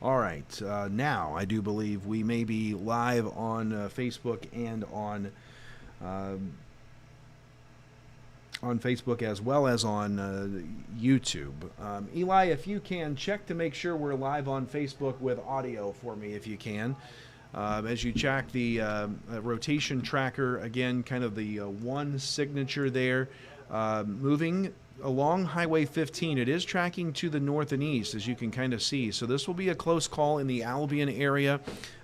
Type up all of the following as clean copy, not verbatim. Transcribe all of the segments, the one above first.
All right, now I do believe we may be live on Facebook and on Facebook as well as on YouTube. Eli, if you can, check to make sure we're live on Facebook with audio for me, if you can. As you check the rotation tracker, again, kind of the one signature there, moving along Highway 15. It is tracking to the north and east, as you can kind of see. So this will be a close call in the Albion area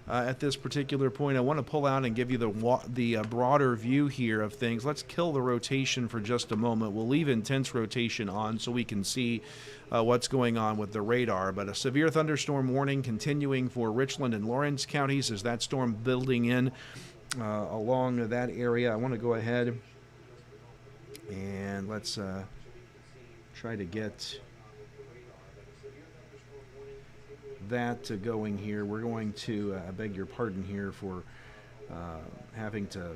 at this particular point. I want to pull out and give you the broader view here of things. Let's kill the rotation for just a moment. We'll leave intense rotation on so we can see what's going on with the radar. But a severe thunderstorm warning continuing for Richland and Lawrence counties as that storm building in along that area. I want to go ahead and let's try to get that going here. We're going to, I beg your pardon here for having to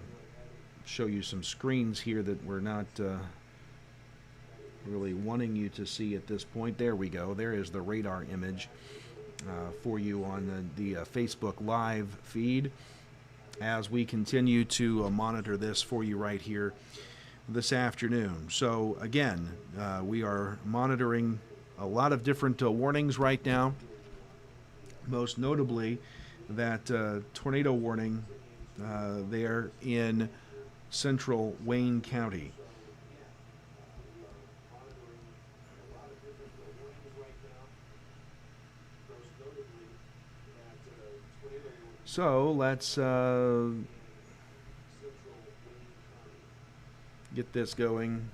show you some screens here that we're not really wanting you to see at this point. There we go. There is the radar image for you on the Facebook Live feed as we continue to monitor this for you right here this afternoon. So again, we are monitoring a lot of different warnings right now, most notably that tornado warning there in central Wayne County. So let's get this going.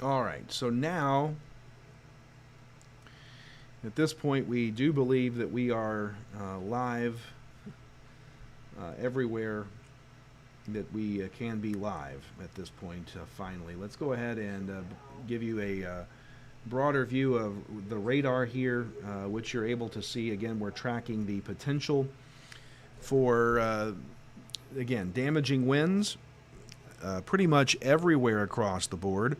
All right, so now at this point we do believe that we are live everywhere that we can be live at this point. Finally, let's go ahead and give you a broader view of the radar here, which you're able to see. Again, we're tracking the potential for again, damaging winds pretty much everywhere across the board.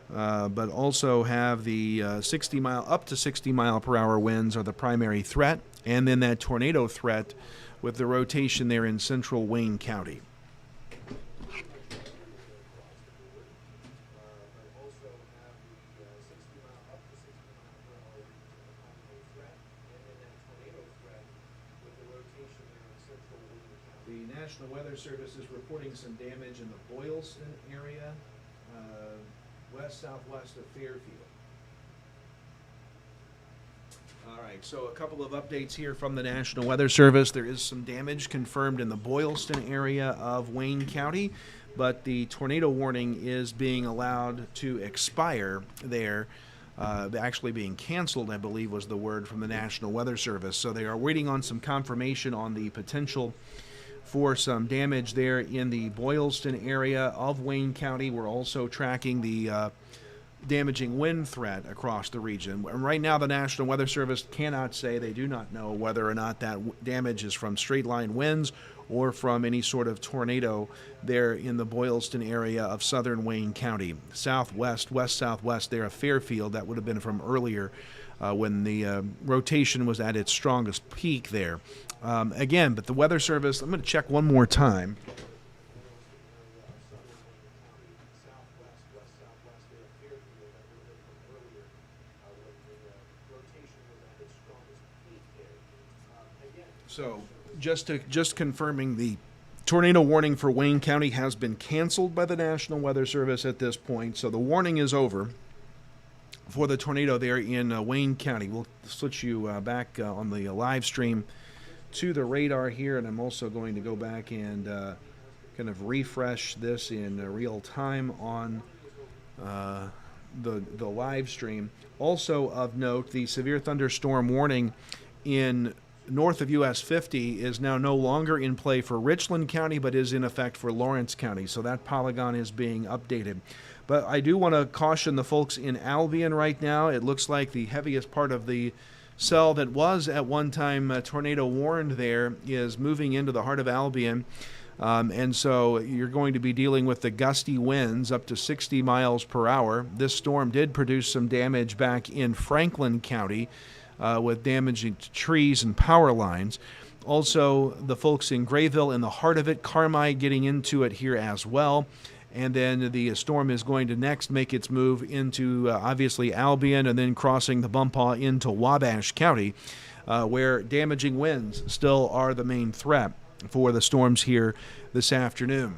But also have the up to 60 mile per hour winds are the primary threat, and then that tornado threat with the rotation there in central Wayne County. The National Weather Service is reporting some damage in the Boylston area, west-southwest of Fairfield. All right, so a couple of updates here from the National Weather Service. There is some damage confirmed in the Boylston area of Wayne County, but the tornado warning is being allowed to expire there. Actually being canceled, I believe was the word from the National Weather Service. So they are waiting on some confirmation on the potential for some damage there in the Boylston area of Wayne County. We're also tracking the damaging wind threat across the region. And right now, the National Weather Service cannot say. They do not know whether or not that damage is from straight line winds or from any sort of tornado there in the Boylston area of southern Wayne County. Southwest, west-southwest there of Fairfield, that would have been from earlier when the rotation was at its strongest peak there. Again, but the Weather Service, I'm going to check one more time. So just confirming, the tornado warning for Wayne County has been canceled by the National Weather Service at this point. So the warning is over for the tornado there in Wayne County. We'll switch you back on the live stream to the radar here, and I'm also going to go back and kind of refresh this in real time on the live stream. Also of note, the severe thunderstorm warning in north of US 50 is now no longer in play for Richland County, but is in effect for Lawrence County. So that polygon is being updated. But I do want to caution the folks in Albion right now. It looks like the heaviest part of the cell that was at one time tornado warned there is moving into the heart of Albion. And so you're going to be dealing with the gusty winds up to 60 miles per hour. This storm did produce some damage back in Franklin County with damaging to trees and power lines. Also, the folks in Grayville in the heart of it, Carmi getting into it here as well. And then the storm is going to next make its move into, obviously, Albion and then crossing the Bumpaw into Wabash County, where damaging winds still are the main threat for the storms here this afternoon.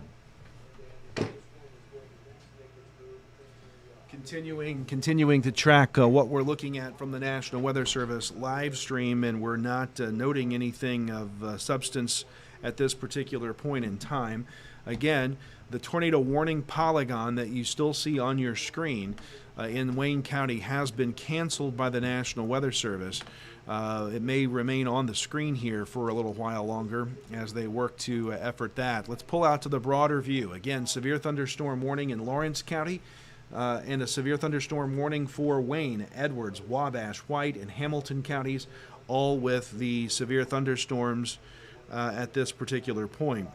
Continuing to track what we're looking at from the National Weather Service live stream, and we're not noting anything of substance at this particular point in time. Again, the tornado warning polygon that you still see on your screen in Wayne County has been canceled by the National Weather Service. It may remain on the screen here for a little while longer as they work to effort that. Let's pull out to the broader view. Again, severe thunderstorm warning in Lawrence County and a severe thunderstorm warning for Wayne, Edwards, Wabash, White, and Hamilton counties, all with the severe thunderstorms at this particular point.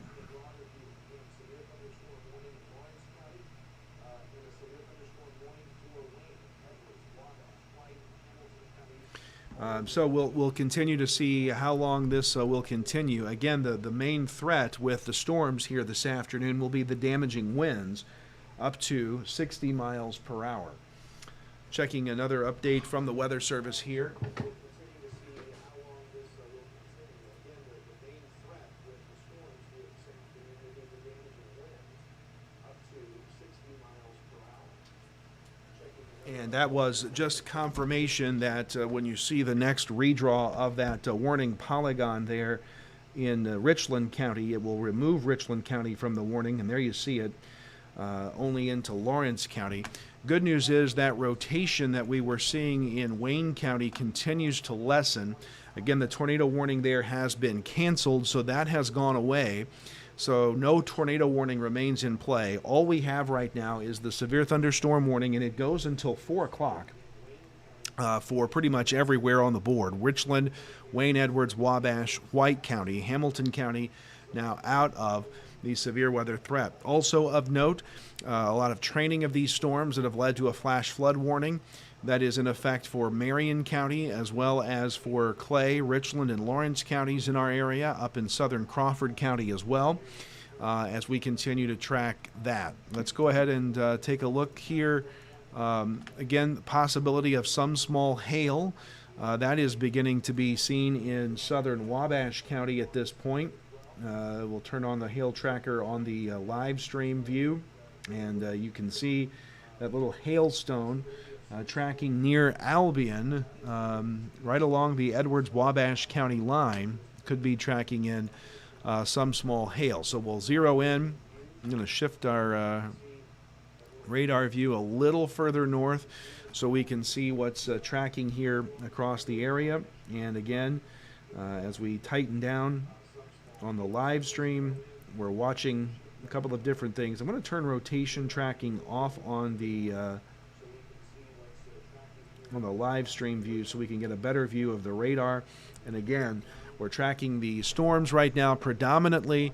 So we'll continue to see how long this will continue. Again, the main threat with the storms here this afternoon will be the damaging winds up to 60 miles per hour. Checking another update from the Weather Service here. And that was just confirmation that when you see the next redraw of that warning polygon there in Richland County, it will remove Richland County from the warning, and there you see it, only into Lawrence County. Good news is that rotation that we were seeing in Wayne County continues to lessen. Again, the tornado warning there has been canceled, so that has gone away. So no tornado warning remains in play. All we have right now is the severe thunderstorm warning, and it goes until 4 o'clock for pretty much everywhere on the board. Richland, Wayne, Edwards, Wabash, White County, Hamilton County now out of the severe weather threat. Also of note, a lot of training of these storms that have led to a flash flood warning that is in effect for Marion County as well as for Clay, Richland, and Lawrence counties in our area, up in southern Crawford County as well, as we continue to track that. Let's go ahead and take a look here. Again, the possibility of some small hail. That is beginning to be seen in southern Wabash County at this point. We'll turn on the hail tracker on the live stream view, and you can see that little hailstone tracking near Albion, right along the Edwards-Wabash County line. Could be tracking in some small hail. So we'll zero in. I'm going to shift our radar view a little further north so we can see what's tracking here across the area. And again, as we tighten down on the live stream, we're watching a couple of different things. I'm going to turn rotation tracking off on the live stream view so we can get a better view of the radar. And again, we're tracking the storms right now. Predominantly,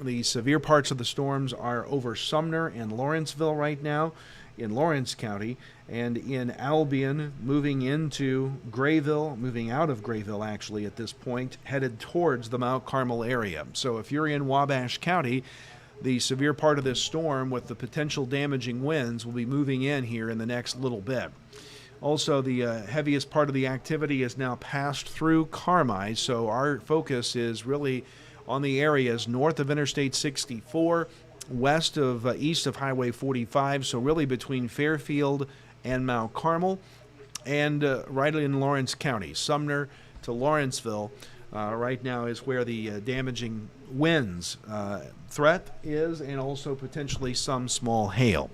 the severe parts of the storms are over Sumner and Lawrenceville right now in Lawrence County, and in Albion, moving into Grayville, moving out of Grayville actually at this point, headed towards the Mount Carmel area. So if you're in Wabash County, the severe part of this storm with the potential damaging winds will be moving in here in the next little bit. Also, the heaviest part of the activity is now passed through Carmi, so our focus is really on the areas north of Interstate 64, east of Highway 45, so really between Fairfield and Mount Carmel, and right in Lawrence County. Sumner to Lawrenceville right now is where the damaging winds threat is, and also potentially some small hail.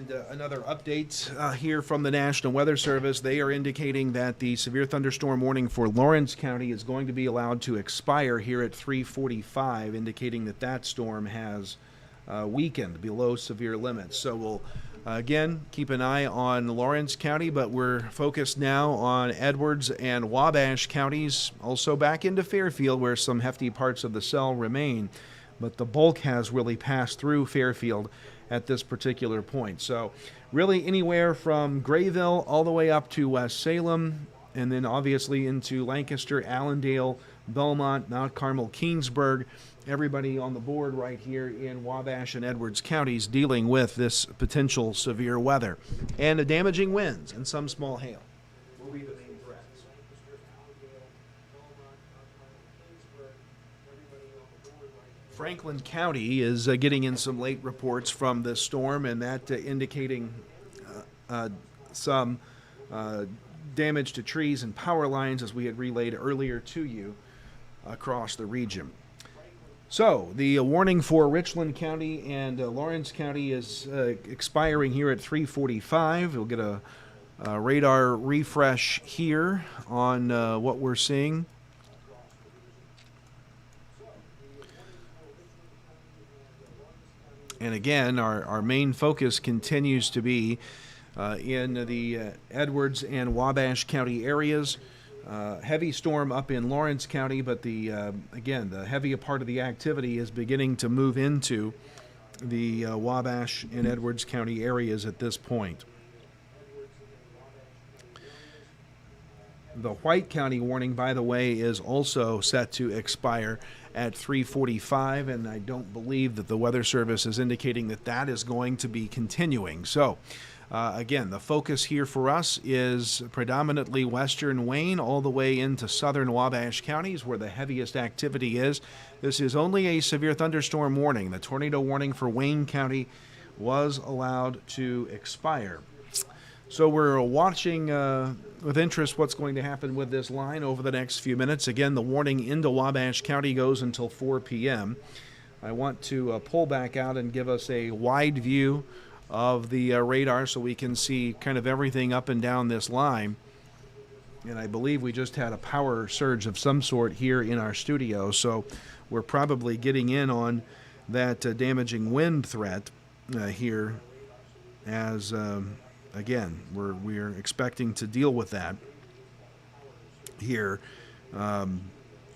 And another update here from the National Weather Service. They are indicating that the severe thunderstorm warning for Lawrence County is going to be allowed to expire here at 3:45, indicating that that storm has weakened below severe limits. So we'll again keep an eye on Lawrence County, but we're focused now on Edwards and Wabash counties, also back into Fairfield where some hefty parts of the cell remain. But the bulk has really passed through Fairfield at this particular point. So really anywhere from Grayville all the way up to West Salem, and then obviously into Lancaster, Allendale, Belmont, Mount Carmel, Keensburg, everybody on the board right here in Wabash and Edwards counties dealing with this potential severe weather and the damaging winds and some small hail will be the main threats. Franklin County is getting in some late reports from this storm, and that indicating some damage to trees and power lines, as we had relayed earlier to you, across the region. So the warning for Richland County and Lawrence County is expiring here at 3:45. We'll get a radar refresh here on what we're seeing. And again, our main focus continues to be in the Edwards and Wabash County areas. Heavy storm up in Lawrence County, but again, the heavier part of the activity is beginning to move into the Wabash and Edwards County areas at this point. The White County warning, by the way, is also set to expire at 3:45, and I don't believe that the Weather Service is indicating that that is going to be continuing. So, again, the focus here for us is predominantly western Wayne all the way into southern Wabash counties where the heaviest activity is. This is only a severe thunderstorm warning. The tornado warning for Wayne County was allowed to expire. So we're watching with interest what's going to happen with this line over the next few minutes. Again, the warning into Wabash County goes until 4 p.m. I want to pull back out and give us a wide view of the radar so we can see kind of everything up and down this line. And I believe we just had a power surge of some sort here in our studio, so we're probably getting in on that damaging wind threat here as... Again, we're expecting to deal with that here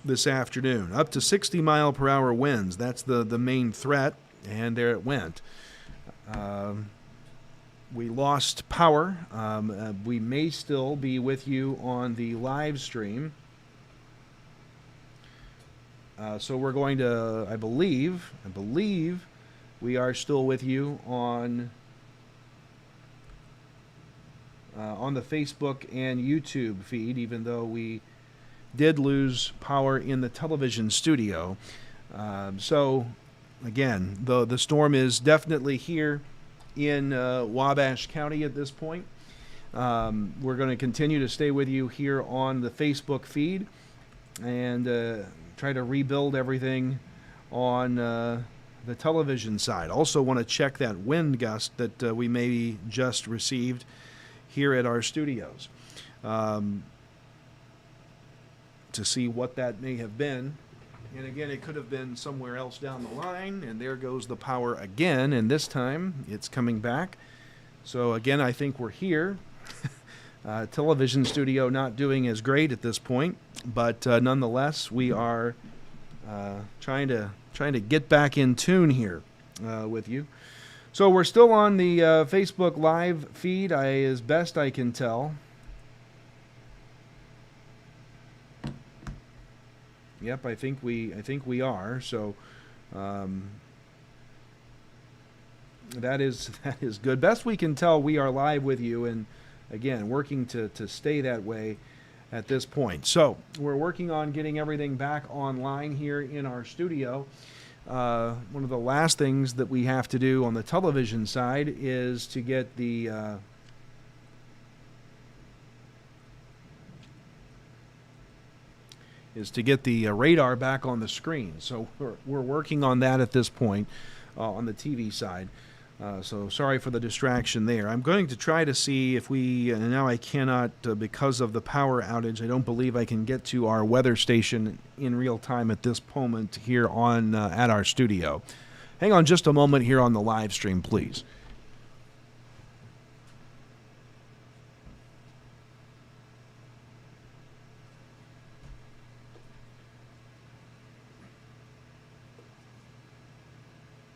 this afternoon. Up to 60-mile-per-hour winds. That's the main threat, and there it went. We lost power. We may still be with you on the live stream. So we're going to, I believe we are still with you on the Facebook and YouTube feed, even though we did lose power in the television studio. So, again, the storm is definitely here in Wabash County at this point. We're going to continue to stay with you here on the Facebook feed and try to rebuild everything on the television side. Also want to check that wind gust that we maybe just received here at our studios to see what that may have been. And again, it could have been somewhere else down the line, and there goes the power again, and this time it's coming back. So again, I think we're here. Television studio not doing as great at this point, but nonetheless, we are trying to get back in tune here with you. So we're still on the Facebook Live feed, as best I can tell. Yep, I think we are. So that is good. Best we can tell, we are live with you, and again, working to stay that way at this point. So we're working on getting everything back online here in our studio. One of the last things that we have to do on the television side is to get the radar back on the screen. So we're working on that at this point on the TV side. So sorry for the distraction there. I'm going to try to see if we, and now I cannot because of the power outage. I don't believe I can get to our weather station in real time at this moment here on at our studio. Hang on just a moment here on the live stream, please.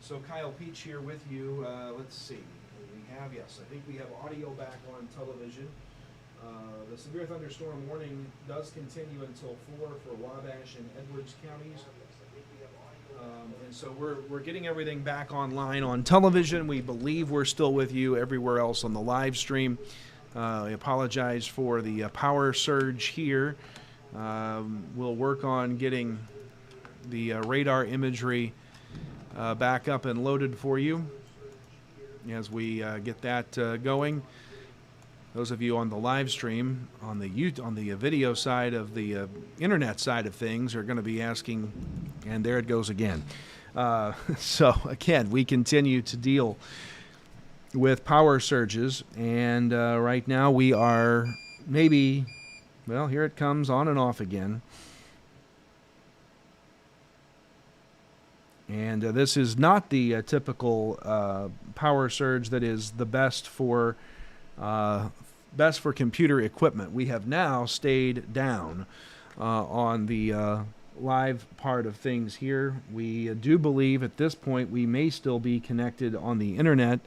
So Kyle Peach here with you. Let's see. I think we have audio back on television. The severe thunderstorm warning does continue until 4 for Wabash and Edwards counties. And so we're getting everything back online on television. We believe we're still with you everywhere else on the live stream. I apologize for the power surge here. We'll work on getting the radar imagery back up and loaded for you as we get that going. Those of you on the live stream, on the video side of the internet side of things, are going to be asking, and there it goes again. So again, we continue to deal with power surges, and right now we are maybe, well, here it comes on and off again. And this is not the typical power surge that is the best for computer equipment. We have now stayed down on the live part of things here. We do believe at this point we may still be connected on the internet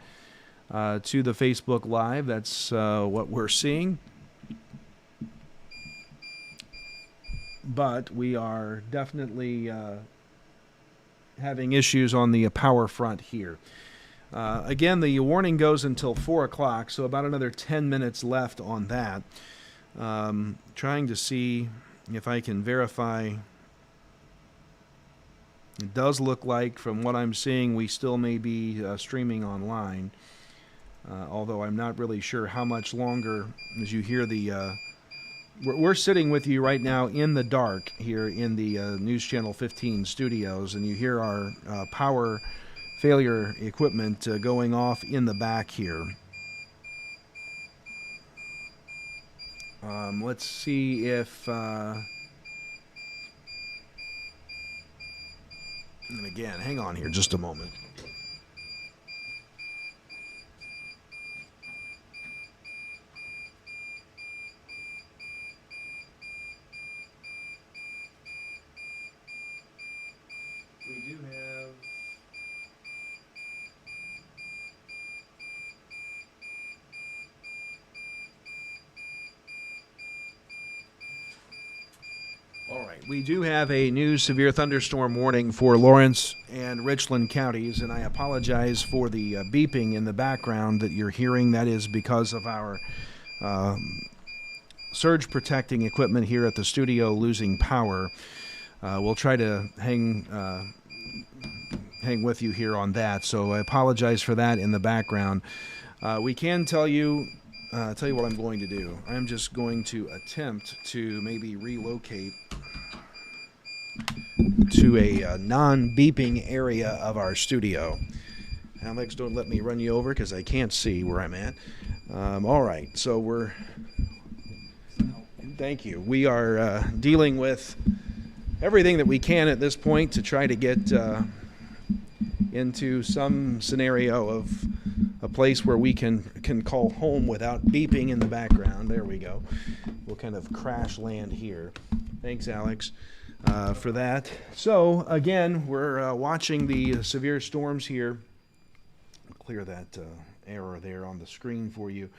to the Facebook Live. That's what we're seeing. But we are definitely having issues on the power front here. Again, the warning goes until 4 o'clock, so about another 10 minutes left on that. Trying to see if I can verify. It does look like, from what I'm seeing, we still may be streaming online, although I'm not really sure how much longer. As you hear the... We're sitting with you right now in the dark here in the News Channel 15 studios, and you hear our power failure equipment going off in the back here. Let's see if... and again, hang on here just a moment. We do have... All right, we do have a new severe thunderstorm warning for Lawrence and Richland counties, and I apologize for the beeping in the background that you're hearing. That is because of our surge protecting equipment here at the studio losing power. We'll try to hang with you here on that, so I apologize for that in the background. We can tell you what I'm going to do. I'm just going to attempt to maybe relocate to a non-beeping area of our studio. Alex, don't let me run you over because I can't see where I'm at. All right, so thank you. We are dealing with everything that we can at this point to try to get into some scenario of a place where we can call home without beeping in the background. There we go. We'll kind of crash land here. Thanks, Alex, for that. So again, we're watching the severe storms here. I'll clear that error there on the screen for you.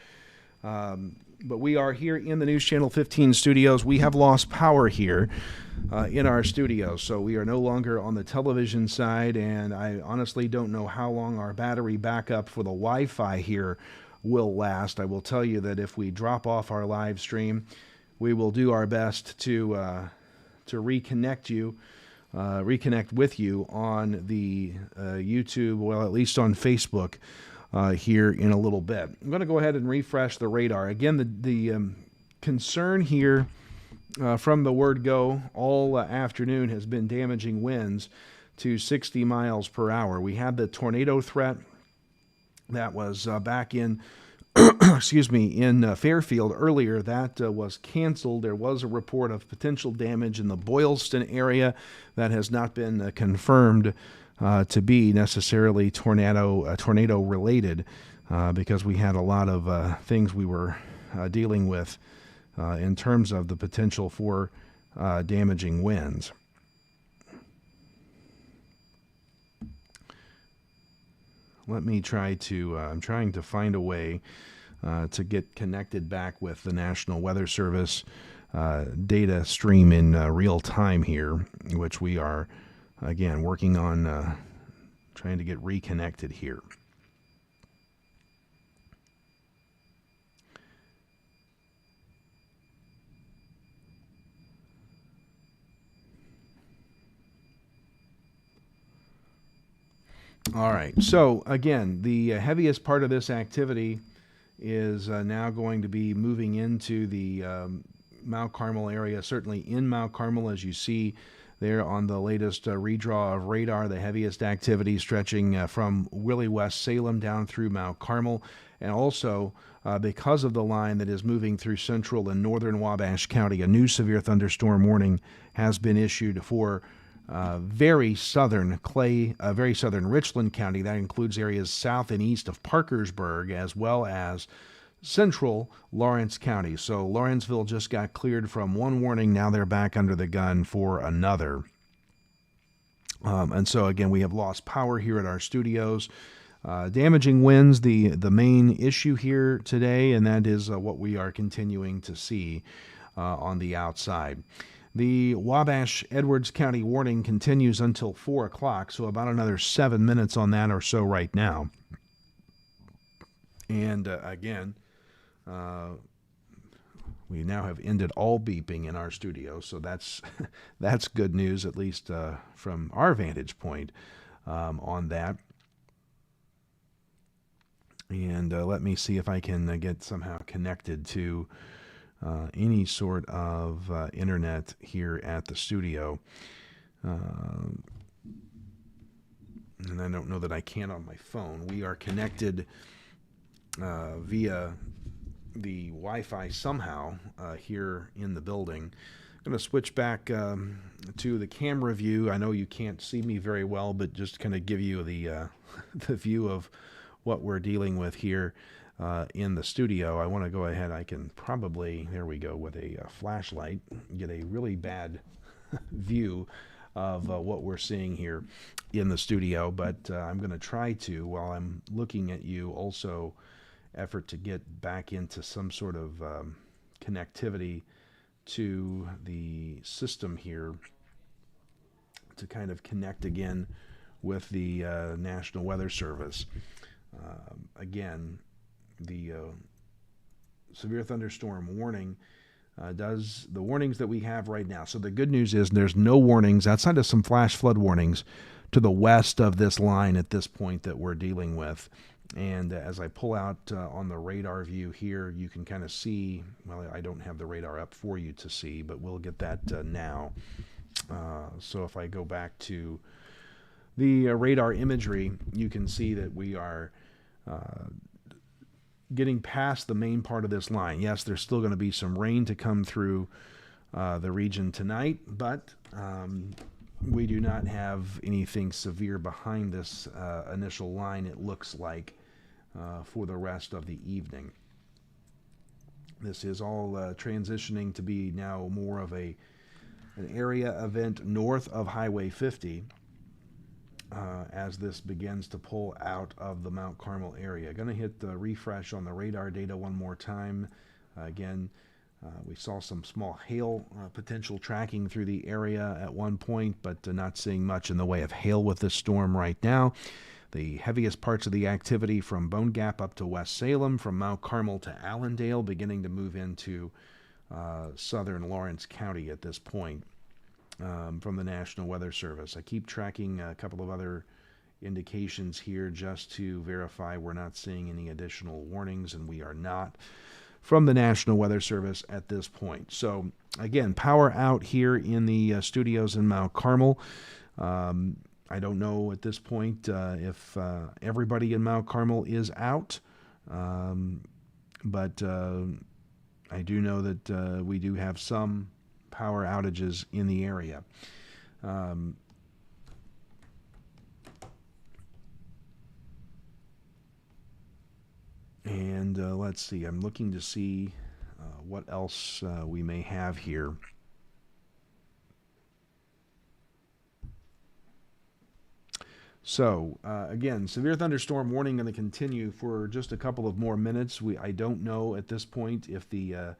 But we are here in the News Channel 15 studios. We have lost power here in our studios, so we are no longer on the television side, and I honestly don't know how long our battery backup for the Wi-Fi here will last. I will tell you that if we drop off our live stream, we will do our best to reconnect with you on the YouTube, well, at least on Facebook. Here in a little bit. I'm going to go ahead and refresh the radar. Again, the concern here from the word go all afternoon has been damaging winds to 60 miles per hour. We had the tornado threat that was back in excuse me, in Fairfield earlier. That was canceled. There was a report of potential damage in the Boylston area that has not been confirmed to be necessarily tornado related, because we had a lot of things we were dealing with in terms of the potential for damaging winds. Let me try to, I'm trying to find a way to get connected back with the National Weather Service data stream in real time here, which we are, again, working on trying to get reconnected here. All right. So again, the heaviest part of this activity is now going to be moving into the Mount Carmel area, certainly in Mount Carmel, as you see there on the latest redraw of radar, the heaviest activity stretching from really West Salem down through Mount Carmel, and also because of the line that is moving through central and northern Wabash County, a new severe thunderstorm warning has been issued for very southern Richland County. That includes areas south and east of Parkersburg, as well as central Lawrence County. So Lawrenceville just got cleared from one warning. Now they're back under the gun for another. And so again, we have lost power here at our studios. Damaging winds, the main issue here today, and that is what we are continuing to see on the outside. The Wabash-Edwards County warning continues until 4 o'clock, so about another 7 minutes on that or so right now. And again, we now have ended all beeping in our studio, so that's that's good news, at least from our vantage point on that. And let me see if I can get somehow connected to any sort of internet here at the studio. And I don't know that I can on my phone. We are connected via the Wi-Fi somehow here in the building. I'm going to switch back to the camera view. I know you can't see me very well, but just kind of give you the the view of what we're dealing with here in the studio. I want to go ahead. I can probably, there we go, with a flashlight, get a really bad view of what we're seeing here in the studio. But I'm going to try to, while I'm looking at you, also effort to get back into some sort of connectivity to the system here to kind of connect again with the National Weather Service. Again, the severe thunderstorm warning does the warnings that we have right now. So the good news is there's no warnings outside of some flash flood warnings to the west of this line at this point that we're dealing with. And as I pull out on the radar view here, you can kind of see, well, I don't have the radar up for you to see, but we'll get that now. So if I go back to the radar imagery, you can see that we are getting past the main part of this line. Yes, there's still going to be some rain to come through the region tonight, but we do not have anything severe behind this initial line, it looks like, for the rest of the evening. This is all transitioning to be now more of an area event north of Highway 50 as this begins to pull out of the Mount Carmel area. Going to hit the refresh on the radar data one more time. Again, we saw some small hail potential tracking through the area at one point, but not seeing much in the way of hail with this storm right now. The heaviest parts of the activity from Bone Gap up to West Salem, from Mount Carmel to Allendale, beginning to move into southern Lawrence County at this point from the National Weather Service. I keep tracking a couple of other indications here just to verify we're not seeing any additional warnings, and we are not, from the National Weather Service at this point. So again, power out here in the studios in Mount Carmel. I don't know at this point if everybody in Mount Carmel is out, but I do know that we do have some power outages in the area. And let's see, I'm looking to see what else we may have here. So, again, severe thunderstorm warning going to continue for just a couple of more minutes. I don't know at this point if the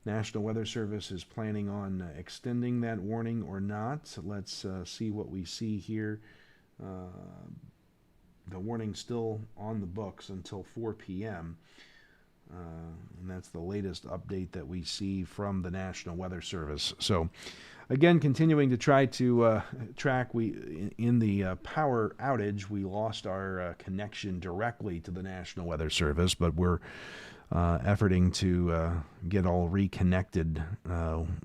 National Weather Service is planning on extending that warning or not. Let's see what we see here. The warning's still on the books until 4 p.m., and that's the latest update that we see from the National Weather Service. So, again, continuing to try to track, in the power outage, we lost our connection directly to the National Weather Service, but we're efforting to get all reconnected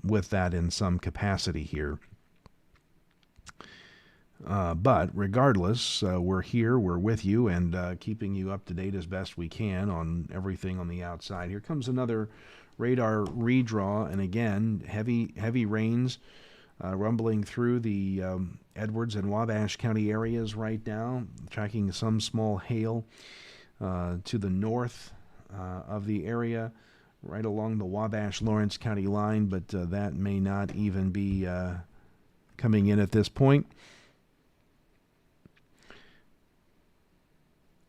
with that in some capacity here. But regardless, we're here, we're with you, and keeping you up to date as best we can on everything on the outside. Here comes another radar redraw, and again, heavy rains rumbling through the Edwards and Wabash County areas right now, tracking some small hail to the north of the area, right along the Wabash-Lawrence County line, but that may not even be coming in at this point.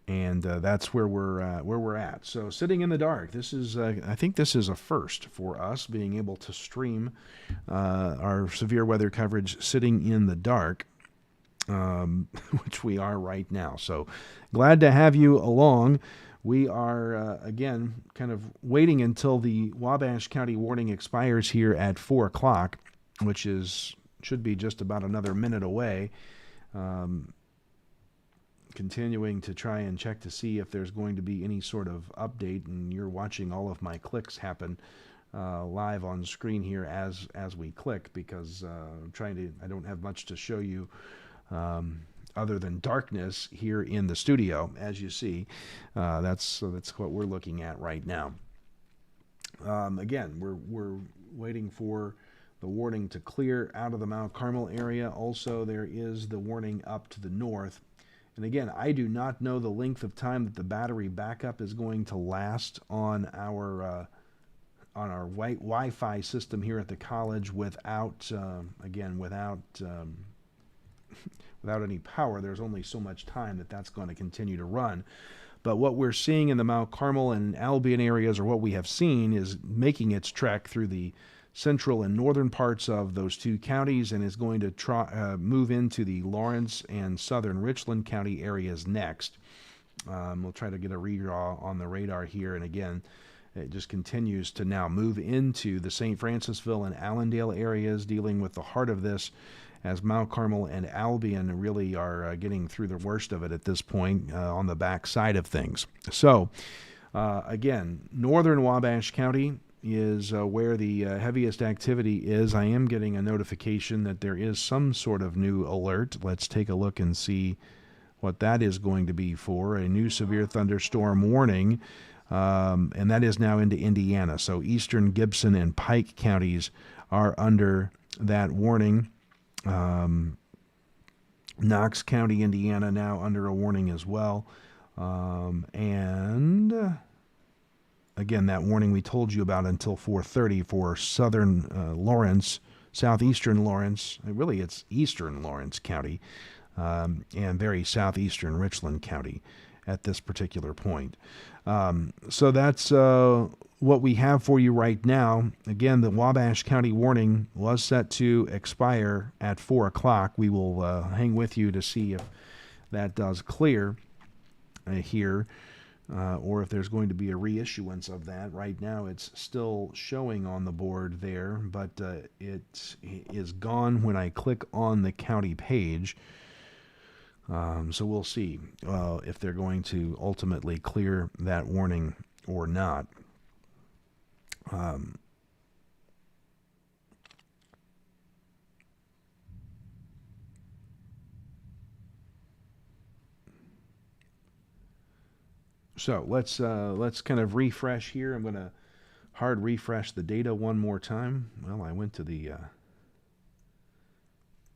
And that's where we're at. So sitting in the dark. This is, I think, this is a first for us, being able to stream our severe weather coverage sitting in the dark, which we are right now. So glad to have you along. We are again kind of waiting until the Wabash County warning expires here at 4 o'clock, which should be just about another minute away. Continuing to try and check to see if there's going to be any sort of update, and you're watching all of my clicks happen live on screen here as we click, because I don't have much to show you other than darkness here in the studio. As you see, that's what we're looking at right now. Again, we're waiting for the warning to clear out of the Mount Carmel area. Also, there is the warning up to the north. And again, I do not know the length of time that the battery backup is going to last on our Wi-Fi system here at the college without any power. There's only so much time that's going to continue to run. But what we're seeing in the Mount Carmel and Albion areas, or what we have seen, is making its trek through the central and northern parts of those two counties, and is going to move into the Lawrence and southern Richland County areas next. We'll try to get a redraw on the radar here, and again, it just continues to now move into the St. Francisville and Allendale areas, dealing with the heart of this, as Mount Carmel and Albion really are getting through the worst of it at this point on the back side of things. So, again, northern Wabash County is where the heaviest activity is. I am getting a notification that there is some sort of new alert. Let's take a look and see what that is going to be for. A new severe thunderstorm warning, and that is now into Indiana. So eastern Gibson and Pike counties are under that warning. Knox County, Indiana, now under a warning as well. And again, that warning we told you about until 4:30 for southern Lawrence, southeastern Lawrence, really it's eastern Lawrence County, and very southeastern Richland County at this particular point. So that's what we have for you right now. Again, the Wabash County warning was set to expire at 4 o'clock. We will hang with you to see if that does clear here. Or if there's going to be a reissuance of that. Right now it's still showing on the board there, but it is gone when I click on the county page. So we'll see if they're going to ultimately clear that warning or not. So let's kind of refresh here. I'm going to hard refresh the data one more time. Well, I went to the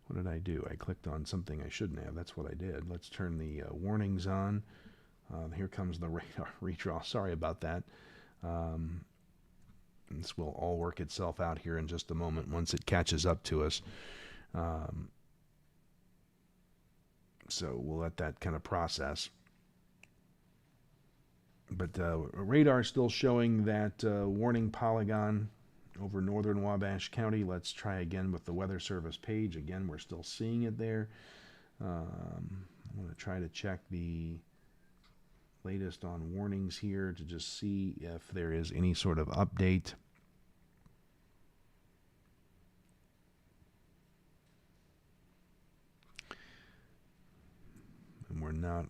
what did I do? I clicked on something I shouldn't have. That's what I did. Let's turn the warnings on. Here comes the radar redraw. Sorry about that. This will all work itself out here in just a moment once it catches up to us. So we'll let that kind of process. But radar is still showing that warning polygon over northern Wabash County. Let's try again with the Weather Service page. Again, we're still seeing it there. I'm going to try to check the latest on warnings here to just see if there is any sort of update. And we're not...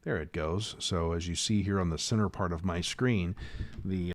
there it goes. So as you see here on the center part of my screen, the